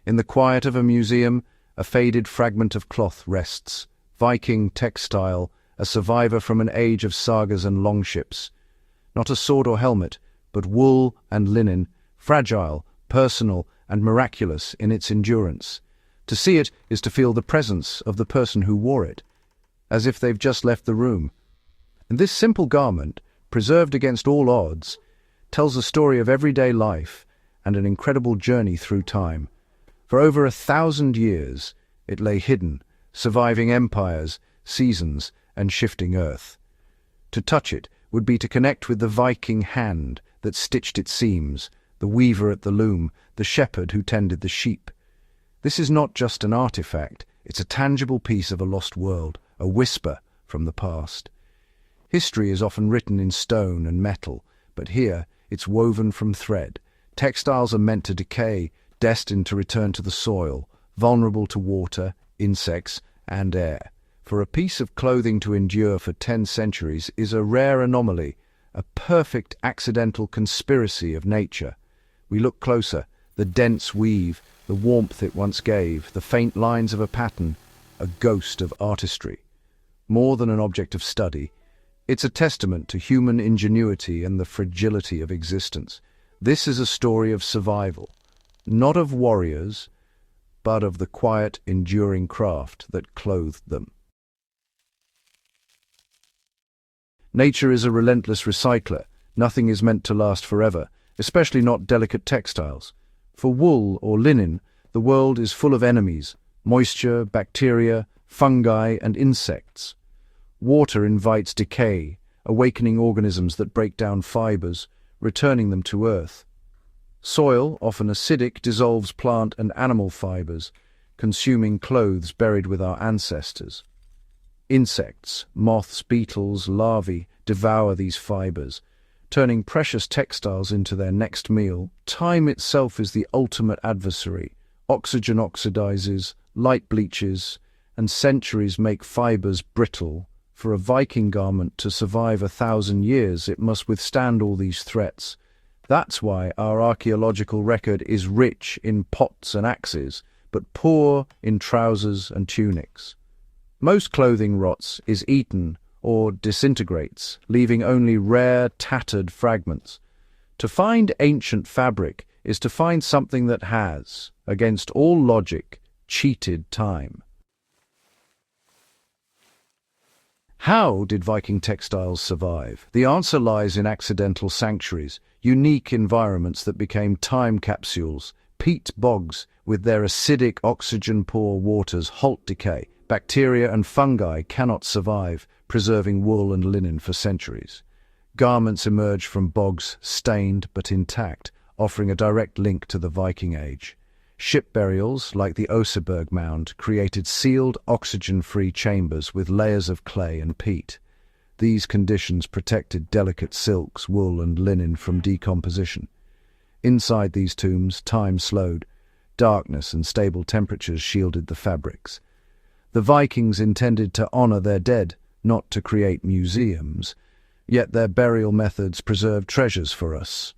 In the quiet of a museum, a faded fragment of cloth rests. Viking textile, a survivor from an age of sagas and longships. Not a sword or helmet, but wool and linen, fragile, personal, and miraculous in its endurance. To see it is to feel the presence of the person who wore it, as if they've just left the room. And this simple garment, preserved against all odds, tells a story of everyday life and an incredible journey through time. For over 1,000 years, it lay hidden, surviving empires, seasons, and shifting earth. To touch it would be to connect with the Viking hand that stitched its seams, the weaver at the loom, the shepherd who tended the sheep. This is not just an artifact, it's a tangible piece of a lost world, a whisper from the past. History is often written in stone and metal, but here it's woven from thread. Textiles are meant to decay, destined to return to the soil, vulnerable to water, insects, and air. For a piece of clothing to endure for 10 centuries is a rare anomaly, a perfect accidental conspiracy of nature. We look closer, the dense weave, the warmth it once gave, the faint lines of a pattern, a ghost of artistry. More than an object of study, it's a testament to human ingenuity and the fragility of existence. This is a story of survival, not of warriors, but of the quiet, enduring craft that clothed them. Nature is a relentless recycler. Nothing is meant to last forever, especially not delicate textiles. For wool or linen, the world is full of enemies: moisture, bacteria, fungi, and insects. Water invites decay, awakening organisms that break down fibers, returning them to earth. Soil, often acidic, dissolves plant and animal fibers, consuming clothes buried with our ancestors. Insects, moths, beetles, larvae, devour these fibers, turning precious textiles into their next meal. Time itself is the ultimate adversary. Oxygen oxidizes, light bleaches, and centuries make fibers brittle. For a Viking garment to survive 1,000 years, it must withstand all these threats. That's why our archaeological record is rich in pots and axes, but poor in trousers and tunics. Most clothing rots, is eaten, or disintegrates, leaving only rare, tattered fragments. To find ancient fabric is to find something that has, against all logic, cheated time. How did Viking textiles survive? The answer lies in accidental sanctuaries, unique environments that became time capsules. Peat bogs, with their acidic, oxygen-poor waters, halt decay. Bacteria and fungi cannot survive, preserving wool and linen for centuries. Garments emerge from bogs, stained but intact, offering a direct link to the Viking Age. Ship burials, like the Oseberg Mound, created sealed, oxygen-free chambers with layers of clay and peat. These conditions protected delicate silks, wool, and linen from decomposition. Inside these tombs, time slowed. Darkness and stable temperatures shielded the fabrics. The Vikings intended to honor their dead, not to create museums, yet their burial methods preserved treasures for us.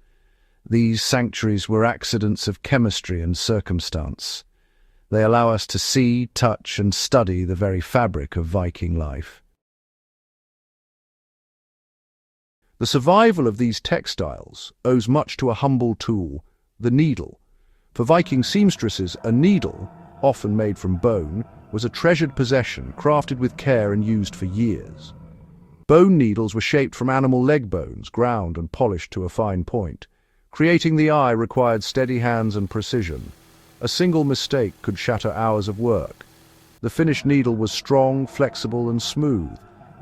These sanctuaries were accidents of chemistry and circumstance. They allow us to see, touch, and study the very fabric of Viking life. The survival of these textiles owes much to a humble tool, the needle. For Viking seamstresses, a needle, often made from bone, was a treasured possession, crafted with care and used for years. Bone needles were shaped from animal leg bones, ground and polished to a fine point. Creating the eye required steady hands and precision. A single mistake could shatter hours of work. The finished needle was strong, flexible, and smooth,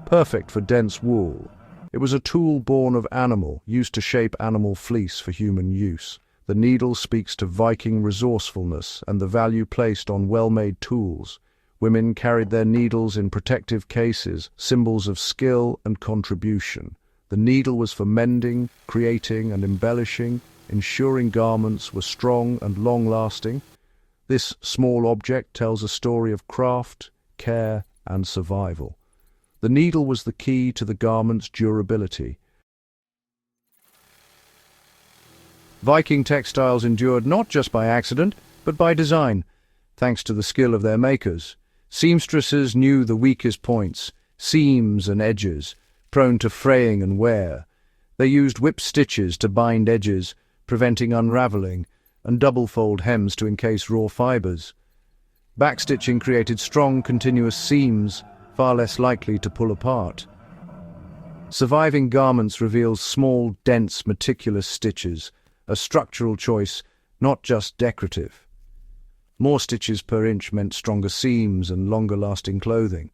perfect for dense wool. It was a tool born of animal, used to shape animal fleece for human use. The needle speaks to Viking resourcefulness and the value placed on well-made tools. Women carried their needles in protective cases, symbols of skill and contribution. The needle was for mending, creating, and embellishing, ensuring garments were strong and long-lasting. This small object tells a story of craft, care, and survival. The needle was the key to the garment's durability. Viking textiles endured not just by accident, but by design, thanks to the skill of their makers. Seamstresses knew the weakest points, seams and edges, prone to fraying and wear. They used whip stitches to bind edges, preventing unraveling, and double-fold hems to encase raw fibers. Backstitching created strong, continuous seams, far less likely to pull apart. Surviving garments reveals small, dense, meticulous stitches, a structural choice, not just decorative. More stitches per inch meant stronger seams and longer-lasting clothing.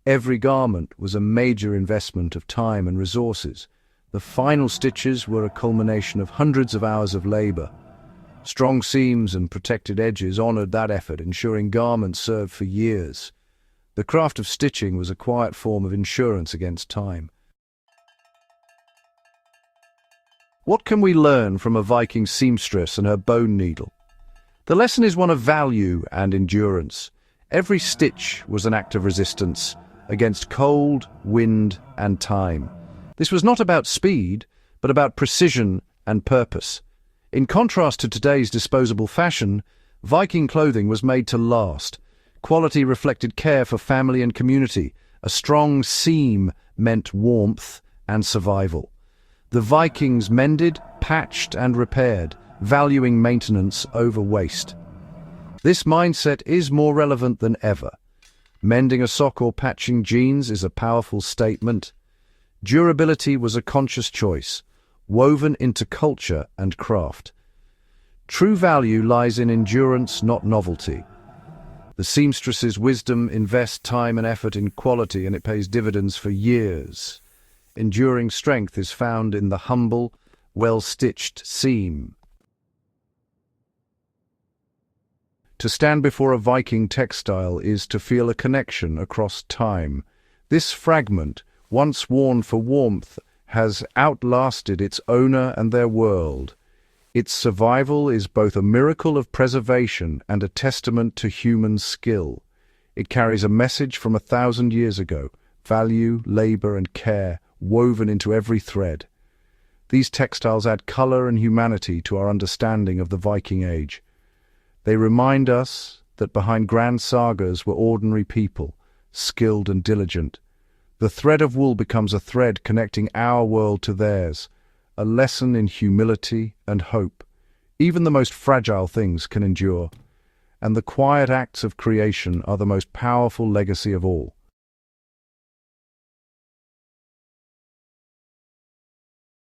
Every garment was a major investment of time and resources. The final stitches were a culmination of hundreds of hours of labor. Strong seams and protected edges honored that effort, ensuring garments served for years. The craft of stitching was a quiet form of insurance against time. What can we learn from a Viking seamstress and her bone needle? The lesson is one of value and endurance. Every stitch was an act of resistance against cold, wind, and time. This was not about speed, but about precision and purpose. In contrast to today's disposable fashion, Viking clothing was made to last. Quality reflected care for family and community. A strong seam meant warmth and survival. The Vikings mended, patched, and repaired, valuing maintenance over waste. This mindset is more relevant than ever. Mending a sock or patching jeans is a powerful statement. Durability was a conscious choice, woven into culture and craft. True value lies in endurance, not novelty. The seamstress's wisdom invests time and effort in quality, and it pays dividends for years. Enduring strength is found in the humble, well-stitched seam. To stand before a Viking textile is to feel a connection across time. This fragment, once worn for warmth, has outlasted its owner and their world. Its survival is both a miracle of preservation and a testament to human skill. It carries a message from 1,000 years ago, value, labor, and care woven into every thread. These textiles add color and humanity to our understanding of the Viking Age. They remind us that behind grand sagas were ordinary people, skilled and diligent. The thread of wool becomes a thread connecting our world to theirs, a lesson in humility and hope. Even the most fragile things can endure, and the quiet acts of creation are the most powerful legacy of all.